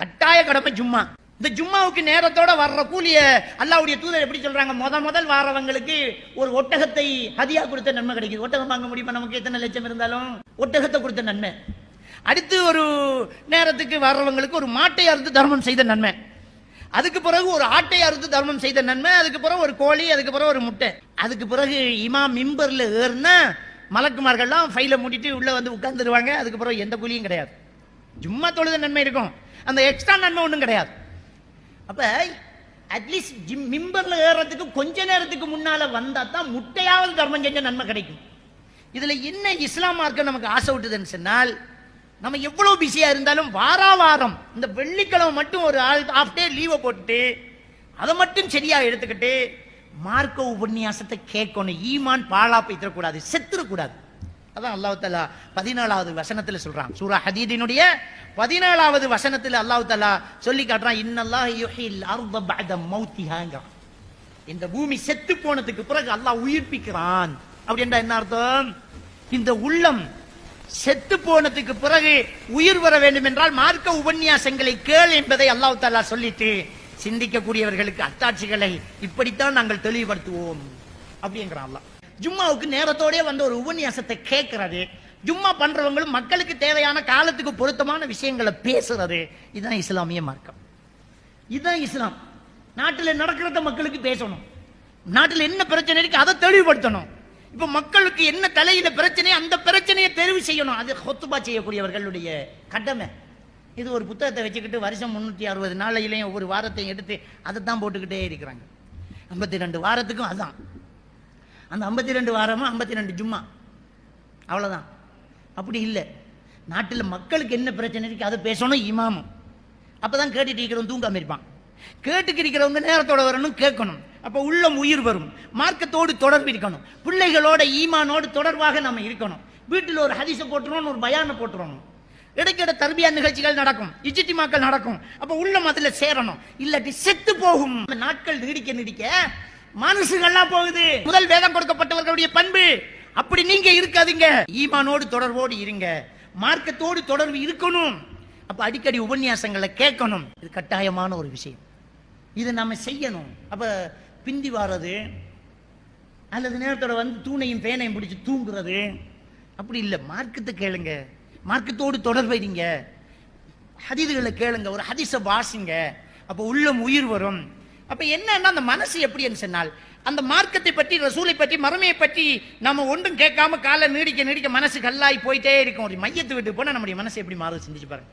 கட்டாய கடமை ஜும்மா. இந்த ஜும்மாவுக்கு நேரத்தோட வர்ற கூலிய அல்லாஹ்வுடைய தூதர் எப்படி சொல்றாங்க? முதல் வாரவங்களுக்கு ஒரு ஒட்டகத்தை ஹதியா கொடுத்த நன்மை கிடைக்குது. ஒட்டகம் வாங்க முடியுமா? நமக்கு எத்தனை லட்சம் இருந்தாலும் ஒட்டகத்தை கொடுத்த நன்மை. அடுத்து ஒரு நேரத்துக்கு வர்றவங்களுக்கு ஒரு மாட்டை அறுத்து தர்மம் செய்த நன்மை. அதுக்கு பிறகு ஒரு ஆட்டை அறுத்து தர்மம் செய்த நன்மை. அதுக்கு பிறகு ஒரு கோழி, அதுக்கு பிறகு ஒரு முட்டை. அதுக்கு பிறகு இமாம் மிம்பர்ல ஏறுனா மலக்குமார்கள்லாம் ஃபைலை மூடிட்டு உள்ள வந்து உட்கார்ந்துருவாங்க. அதுக்கு பிறகு எந்த கூலியும் கிடையாது. ஜும்மா தொழுத நன்மை இருக்கும், அந்த எக்ஸ்ட்ரா நன்மை ஒன்றும் கிடையாது. அப்ப அட்லீஸ்ட் மிம்பர்ல ஏறதுக்கு கொஞ்ச நேரத்துக்கு முன்னால வந்தா தான் முட்டையாவது தர்மம் செஞ்ச நன்மை கிடைக்கும். இதுல என்ன இஸ்லாம் மார்க்கம் நமக்கு ஆசை விட்டுதுன்னு சொன்னால், நம்ம எவ்வளவு பிஸியா இருந்தாலும் வாரம் இந்த வெள்ளிக்கிழமை மட்டும் ஒரு ஹாஃப் டே லீவை போட்டுட்டு அதை மட்டும் சரியா எடுத்துக்கிட்டு மார்க்க உபன்யாசத்தை கேட்கணும். ஈமான் பாழா போய்த்தரக்கூடாது, செத்துறக்கூடாது. அதான் அல்லாஹ் தஆலா 14வது வசனத்துல சொல்றான். சூரா ஹதீதினுடைய 14வது வசனத்துல அல்லாஹ் தஆலா சொல்லி காட்டுறான், இன்னல்லாஹ யுஹில் அர்த பஅத மௌத்திஹாங்க. இந்த பூமி செத்து போனதுக்கு பிறகு அல்லாஹ் உயிர்ப்பிக்கிறான். அப்படின்னா என்ன அர்த்தம்? இந்த உள்ளம் செத்து போனதுக்கு பிறகு உயிர் வர வேண்டும் என்றால் மார்க்க உபன்யாசங்களை கேள் என்பதை அல்லாஹ் தஆலா சொல்லிட்டு சிந்திக்கக்கூடியவர்களுக்கு அத்தாட்சிகளை இப்படித்தான் நாங்கள் தெளிவுபடுத்துவோம் அப்படிங்கிறான் அல்லாஹ். ஜும்மாவுக்கு நேரத்தோடய வந்து ஒரு உபன்யாசத்தை கேட்கறது, ஜும்மா பண்றவங்களும் மக்களுக்கு தேவையான காலத்துக்கு பொருத்தமான விஷயங்களை பேசுறது, இதுதான் இஸ்லாமிய மார்க்கம். இதுதான் இஸ்லாம். நாட்டில் நடக்கிறத மக்களுக்கு பேசணும், நாட்டில் என்ன பிரச்சனை இருக்கு அதை தெளிவுபடுத்தணும். இப்ப மக்களுக்கு என்ன தலையில பிரச்சனை, அந்த பிரச்சனையை தெரிவு செய்யணும். அது ஹுத்பா செய்யக்கூடியவர்களுடைய கடமை. இது ஒரு புத்தகத்தை வச்சுக்கிட்டு வருஷம் 360 நாளையிலையும் ஒவ்வொரு வாரத்தையும் எடுத்து அதை தான் போட்டுக்கிட்டே இருக்கிறாங்க. 52 வாரத்துக்கும் அதுதான். அந்த 52 வாரமும் 52 ஜும்மா, அவ்வளவுதான். அப்படி இல்லை. நாட்டில் மக்களுக்கு என்ன பிரச்சனை இருக்கு அதை பேசணும் இமாமும். அப்பதான் கேட்டுட்டு இருக்கிறவங்க தூங்காம இருப்பான். கேட்டுக்கு இருக்கிறவங்க நேரத்தோட வரணும், கேட்கணும். அப்ப உள்ளம் உயிர் வரும். மார்க்கத்தோடு தொடர்பு இருக்கணும். பிள்ளைகளோட ஈமானோடு தொடர்பாக நம்ம இருக்கணும். வீட்டில் ஒரு ஹதீஸை போட்டுருவோம், ஒரு பயானை போட்டுருவோம். இடைக்கிட தர்பியா நிகழ்ச்சிகள் நடக்கும், இஜ்திமாக்கள் நடக்கும். அப்ப உள்ளம் அதுல சேரணும், இல்லாட்டி செத்து போகும். நாட்கள் நீடிக்க மனசுகள்லாம் போகுது. முதல் வேதம் கொடுக்கப்பட்டவர்களுடைய பண்பு அப்படி நீங்க இருக்காதீங்க. ஈமானோடு தொடர்போடு இருங்க, மார்க்கத்தோடு தொடர்பு இருக்கணும். அப்ப அடிக்கடி உபன்யாசங்களை கேட்கணும். இது கட்டாயமான ஒரு விஷயம். இது நம்ம செய்யணும். அப்ப பிந்தி வாரது அல்லது நேரத்தோட வந்து தூணையும் பேனையும் பிடிச்சு தூங்குறது அப்படி இல்லை. மார்க்கத்தை கேளுங்க, மார்க்கத்தோடு தொடர்புங்க, ஹதீதுகளை கேளுங்க, ஒரு ஹதீஸை வாசிங்க. அப்ப உள்ளம் உயிர் வரும். அப்ப என்னன்னா அந்த மனசு எப்படி சொன்னால், அந்த மார்க்கத்தை பற்றி, ரசூலை பற்றி, மறுமையை பற்றி நம்ம ஒன்றும் கேட்காம காலை நீடிக்க மனசு கல்லாய் போயிட்டே இருக்கும். ஒரு மையத்தை விட்டு போனா நம்முடைய மனசு எப்படி மாறுது சிந்திச்சு பாருங்க.